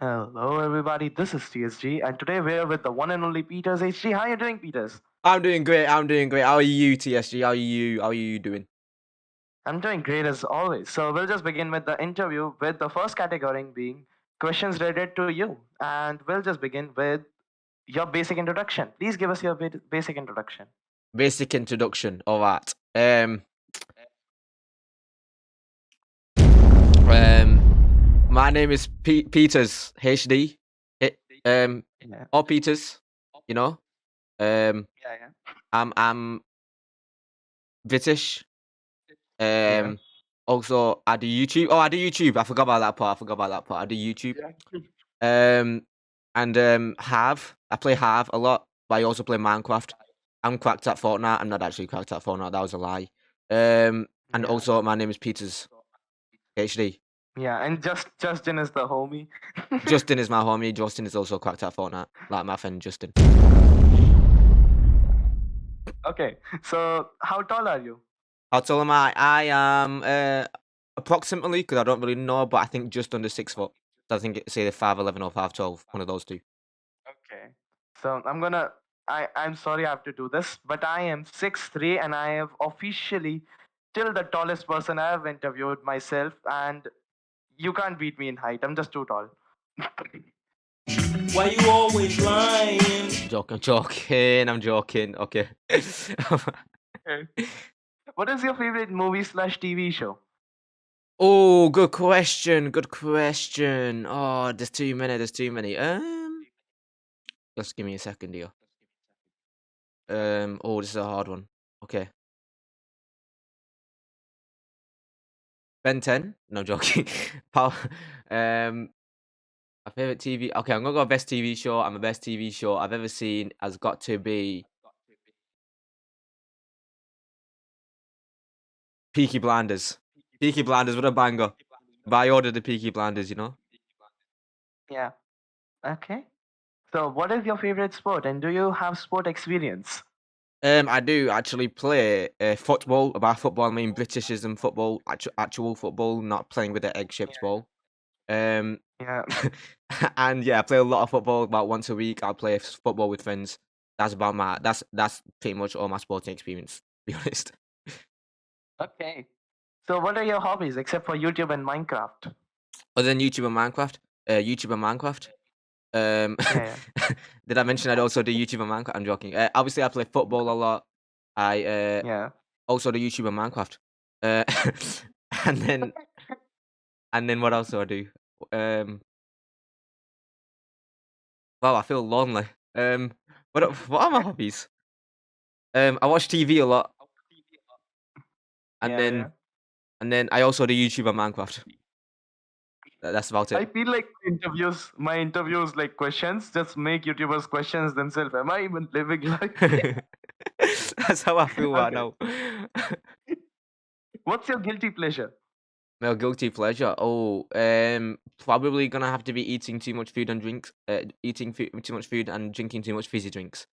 Hello, everybody. This is TSG, and today we're with the one and only Peters HD. How are you doing, Peters? I'm doing great. I'm doing great. How are you, TSG? How are you doing? I'm doing great as always. So we'll just begin with the interview, with the first category being questions related to you, and we'll just begin with your basic introduction. Please give us your basic introduction. Basic introduction. All right. My name is Peters HD. Yeah, Or Peters. You know. yeah, I'm British. yeah, Also I do YouTube. Oh, I do YouTube. I forgot about that part. I do YouTube. yeah. And I play Have a lot, but I also play Minecraft. I'm cracked at Fortnite. I'm not actually cracked at Fortnite. That was a lie. And Yeah, also my name is Peters HD. yeah, and Justin is the homie. Justin is my homie. Justin is also cracked at Fortnite, like my friend Justin. Okay, so how tall are you? How tall am I? I am approximately, because I don't really know, but I think just under 6 foot. So I think it's either 5'11" or 5'12", one of those two. Okay. So I'm sorry I have to do this, but I am 6'3" and I have officially till the tallest person I have interviewed myself, and you can't beat me in height. I'm just too tall. Why you always lying? I'm joking. Okay. Okay. What is your favorite movie/TV show? Oh, good question. Oh, there's too many. Just give me a second here. Oh, this is a hard one. Okay. Ben 10? No, joking. Power. My favorite TV. Okay, I'm gonna go best TV show. And my best TV show I've ever seen has got to be Peaky Blinders. Peaky Blinders, what a banger! But I ordered the Peaky Blinders, you know. Yeah. Okay. So what is your favorite sport, and do you have sport experience? I do actually play football. By football, I mean Britishism football, actual football, not playing with the egg-shaped ball. Um, Yeah. and yeah, I play a lot of football. About once a week, I'll play football with friends. That's pretty much all my sporting experience, to be honest. Okay. So what are your hobbies except for YouTube and Minecraft? Other than YouTube and Minecraft. Um, Yeah. did I mention I'd also do YouTube and Minecraft? I'm joking. Obviously, I play football a lot. I Yeah. also do YouTube and Minecraft. Uh, and then what else do I do? Um, wow, I feel lonely. What are my hobbies? I watch TV a lot, and Yeah. Yeah. then I also do YouTube and Minecraft. That's about I it. feel like my interviews, like questions, just make YouTubers questions themselves. Am I even living life? That's how I feel right Okay. now. What's your guilty pleasure? My guilty pleasure? Oh, probably gonna have to be eating too much food and drinks. Too much food and drinking too much fizzy drinks.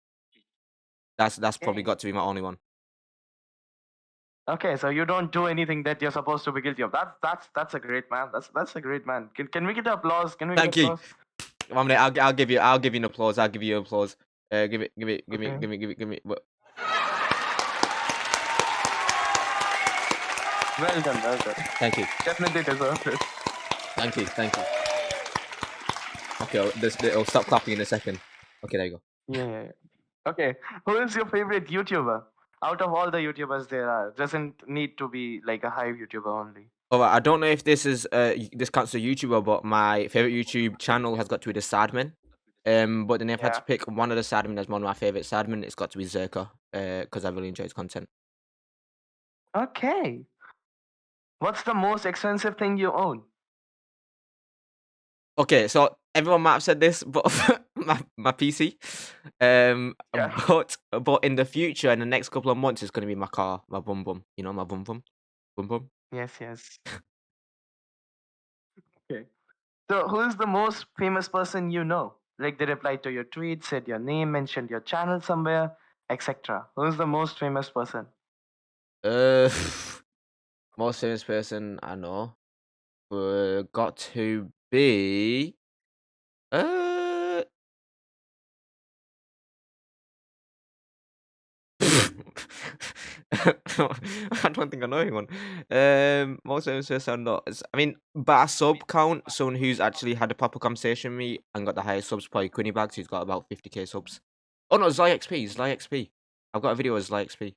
That's probably Okay. got to be my only one. Okay, so you don't do anything that you're supposed to be guilty of. That's a great man. That's a great man. Can we get applause? Can we get Thank you. applause? I'll give you an applause. I'll give you applause. Okay. Give me. Well done, well done. Thank you. Definitely deserved it. Thank you. Thank you. Okay, I'll stop clapping in a second. Okay, there you go. Yeah. Okay. Who is your favorite YouTuber? Out of all the YouTubers there are, doesn't need to be like a Hive YouTuber only. Alright, I don't know if this is this counts as a YouTuber, but my favorite YouTube channel has got to be the Sadman. But then if I had Yeah. to pick one of the Sadmen as one of my favorite Sadmen, it's got to be Zerka, because I really enjoy his content. Okay. What's the most expensive thing you own? Okay, so everyone might have said this, but my PC. Yeah. But in the future, in the next couple of months, it's gonna be my car, my bum bum. You know, my bum bum, bum bum. Yes. Okay. So, who is the most famous person you know? Like they replied to your tweet, said your name, mentioned your channel somewhere, etc. Who is the most famous person? Uh, most famous person I know, got to be. Uh, I don't think I know anyone. Most famous person I'm not. I mean, by sub count, someone who's actually had a proper conversation with me and got the highest subs, probably Quinny Bags, who's got about 50k subs. Oh no, Zly XP, Zly XP. I've got a video of Zly XP.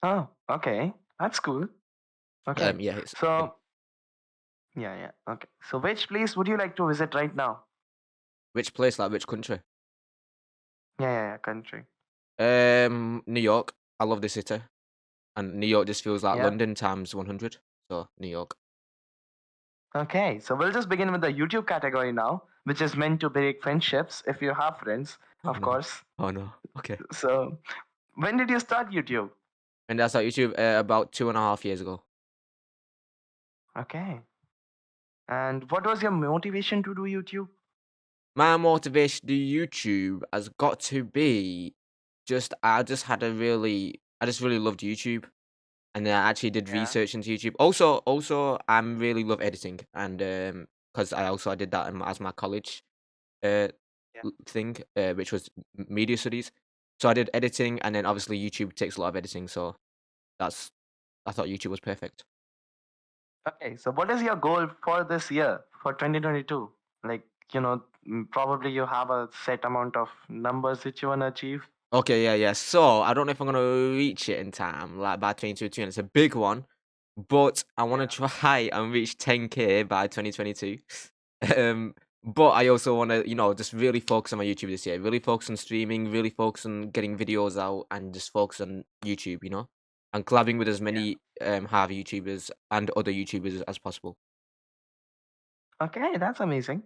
Oh, okay. That's cool. Okay. Yeah, it's So, yeah. Okay. So, which place would you like to visit right now? which place, like which country? Yeah. Country. New York. I love the city, and New York just feels like Yeah. London times 100. So New York. Okay. So, we'll just begin with the YouTube category now, which is meant to break friendships if you have friends, Oh of no. course. Oh no. Okay. So, when did you start YouTube? And that's like YouTube about 2.5 years ago. Okay. And what was your motivation to do YouTube? My motivation to YouTube has got to be I just really loved YouTube, and I actually did Yeah. research into YouTube. Also, I really love editing, and because I did that as my college uh Yeah. thing, which was media studies. So I did editing, and then obviously YouTube takes a lot of editing. So I thought YouTube was perfect. Okay. So, what is your goal for this year, for 2022? Like, probably you have a set amount of numbers which you want to achieve. Okay, yeah. So I don't know if I'm gonna reach it in time, like by 2022, and it's a big one, but I want to Yeah. try and reach 10k by 2022. But I also want to, just really focus on my YouTube this year. Really focus on streaming. Really focus on getting videos out, and just focus on YouTube. And collabing with as many Harvey YouTubers and other YouTubers as possible. Okay, that's amazing.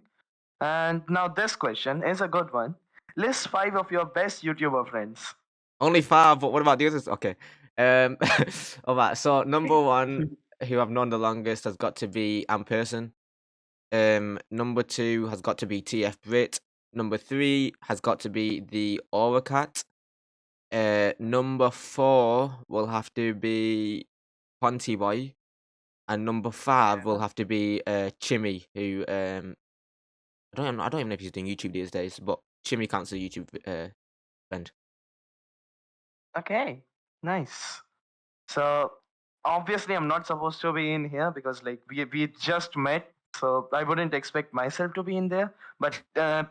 And now this question is a good one. List 5 of your best YouTuber friends. Only 5, but what about the others? Okay. All right. So number one, who I've known the longest, has got to be Amperson. Number 2 has got to be TF Brit. Number 3 has got to be the Aura Cat. Number 4 will have to be Ponty Boy, and number 5 will Yeah. have to be Chimmy, who I don't even know if he's doing YouTube these days, but Chimmy counts as a YouTube friend. Okay, nice. So obviously I'm not supposed to be in here because like we just met, so I wouldn't expect myself to be in there. But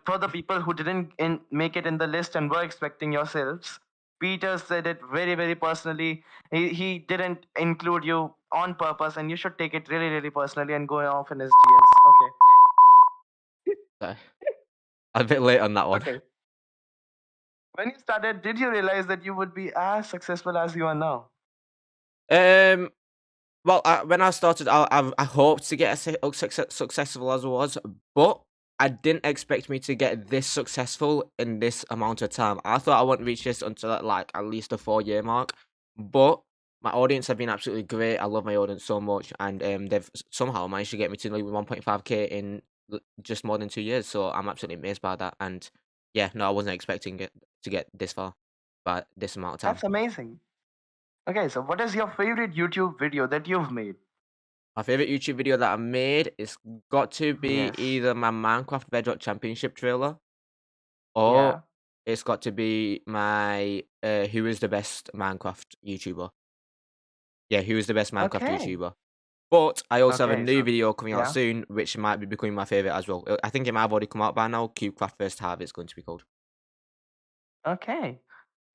for the people who didn't make it in the list and were expecting yourselves, Peter said it very personally. He didn't include you on purpose, and you should take it really personally and go off in his DMs. So, a bit late on that one. Okay. When you started, did you realize that you would be as successful as you are now? Well, when I started, I hoped to get as successful as I was, but I didn't expect me to get this successful in this amount of time. I thought I wouldn't reach this until like at least a 4-year mark, but my audience have been absolutely great. I love my audience so much, and they've somehow managed to get me to like 1.5k in just more than 2 years. So I'm absolutely amazed by that. And yeah, no, I wasn't expecting it to get this far by this amount of time. That's amazing. Okay, so what is your favorite YouTube video that you've made? My favorite YouTube video that I made is got to be Yes. either my Minecraft Bedrock Championship trailer, or Yeah. it's got to be my who is the best Minecraft YouTuber. Yeah, who is the best Minecraft Okay. YouTuber. But I also have a Okay, new so video coming out yeah. soon, which might be becoming my favorite as well. I think it might have already come out by now. CubeCraft vs. Harvey it's going to be called. Okay.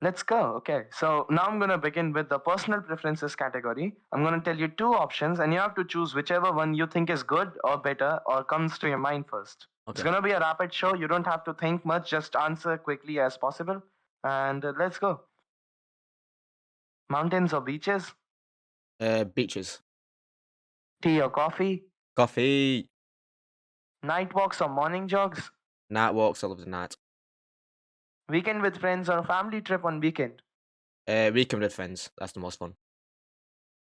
Let's go. Okay. So now I'm gonna begin with the personal preferences category. I'm gonna tell you 2 options and you have to choose whichever one you think is good or better or comes to your mind first. It's Okay. gonna be a rapid show. You don't have to think much, just answer quickly as possible. And let's go. Mountains or beaches? Beaches. Tea or coffee? Coffee. Night walks or morning jogs? Night walks all of the night. Weekend with friends or family trip on weekend? Weekend with friends. That's the most fun.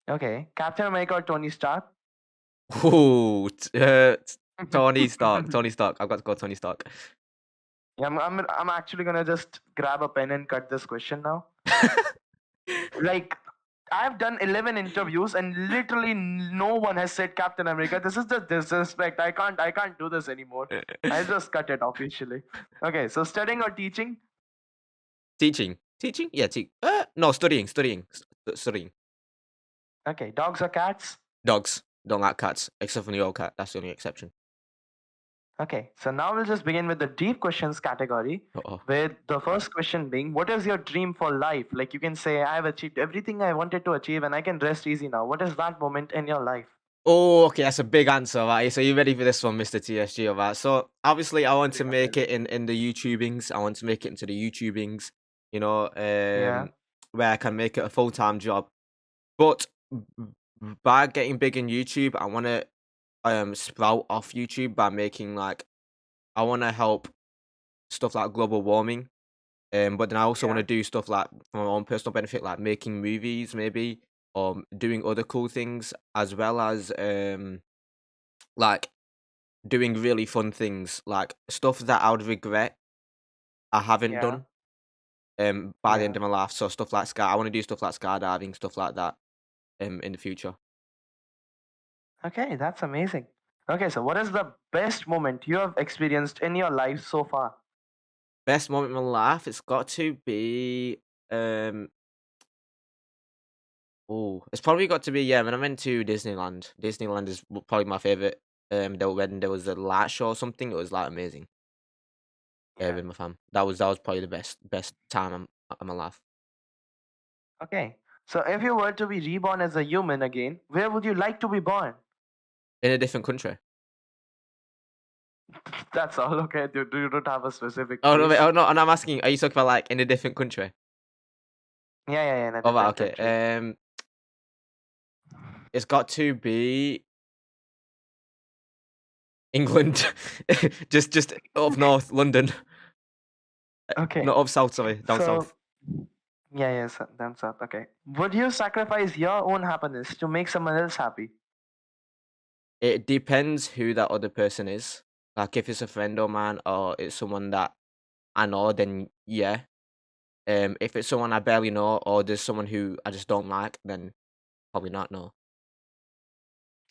Okay. Captain America or Tony Stark? Ooh, Tony Stark. Tony Stark. I've got to go Tony Stark. Yeah, I'm actually gonna just grab a pen and cut this question now. Like, I've done 11 interviews and literally no one has said Captain America. This is just disrespect. I can't do this anymore. I'll just cut it officially. Okay, so studying or teaching? Teaching. Teaching? Yeah, no, studying. Studying. Okay, dogs or cats? Dogs. Don't like cats, except for the old cat. That's the only exception. Okay, so now we'll just begin with the deep questions category. Uh-oh. With the first question being, what is your dream for life? Like you can say, I've achieved everything I wanted to achieve and I can rest easy now. What is that moment in your life? Oh, okay, that's a big answer, right? So you ready for this one, Mr. TSG? All right. So obviously, I want to make it in the YouTubings. I want to make it into the YouTubings. You know, Yeah, where I can make it a full-time job. But by getting big in YouTube, I want to sprout off YouTube by making I want to help stuff like global warming. But then I also want yeah, to do stuff like for my own personal benefit, like making movies, maybe, or doing other cool things, as well as like doing really fun things, like stuff that I would regret I haven't yeah, done by the yeah. end of my life. So stuff like I want to do stuff like skydiving, stuff like that in the future. Okay, that's amazing. Okay, so what is the best moment you have experienced in your life so far? Best moment in my life, it's got to be um oh, it's probably got to be when I went to Disneyland. Disneyland is probably my favorite. When there was a light show or something, it was like amazing. Yeah. With my fam, that was probably the best time of my life. Okay, so if you were to be reborn as a human again, where would you like to be born? In a different country. That's all. Okay, you don't have a specific Oh no, wait, place. oh no, and I'm asking, are you talking about like in a different country? Yeah, yeah, yeah, in a Oh right, different okay. country. It's got to be England, just up north, London, Okay, not up south. Sorry, down so south. yeah, yes, that's up. Okay, would you sacrifice your own happiness to make someone else happy? It depends who that other person is. Like if it's a friend of mine or it's someone that I know, then yeah. If it's someone I barely know or there's someone who I just don't like, then probably not. No.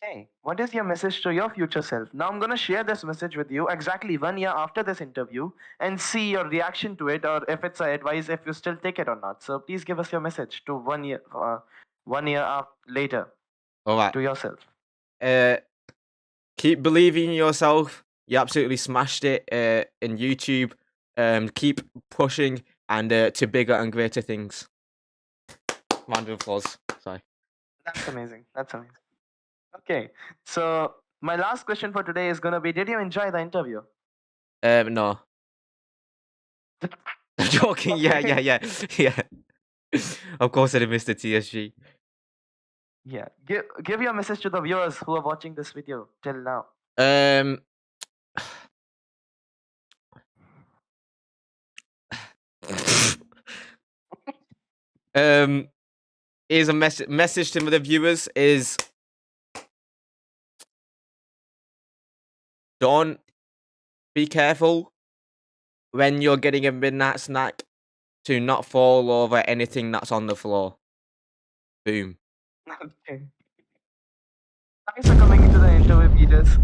Okay, what is your message to your future self? Now I'm gonna share this message with you exactly 1 year after this interview and see your reaction to it, or if it's a advice, if you still take it or not. So please give us your message to 1 year, 1 year later All right. to yourself. Uh, keep believing in yourself. You absolutely smashed it in YouTube. Keep pushing and to bigger and greater things. Round of applause. Sorry. That's amazing. That's amazing. Okay, so my last question for today is gonna be: did you enjoy the interview? No. I'm joking. Yeah, Okay. yeah. Of course, I did, Mr. TSG. Yeah. Give your message to the viewers who are watching this video till now. Um. Here's a message to the viewers: is don't be careful when you're getting a midnight snack to not fall over anything that's on the floor. Boom. Okay. Thanks for coming into the interview, Peters.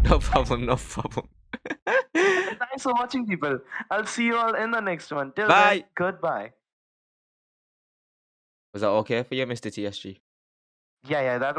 No problem. No problem. And thanks for watching, people. I'll see you all in the next one. Till Bye. then, goodbye. Was that okay for you, Mr. TSG? Yeah, that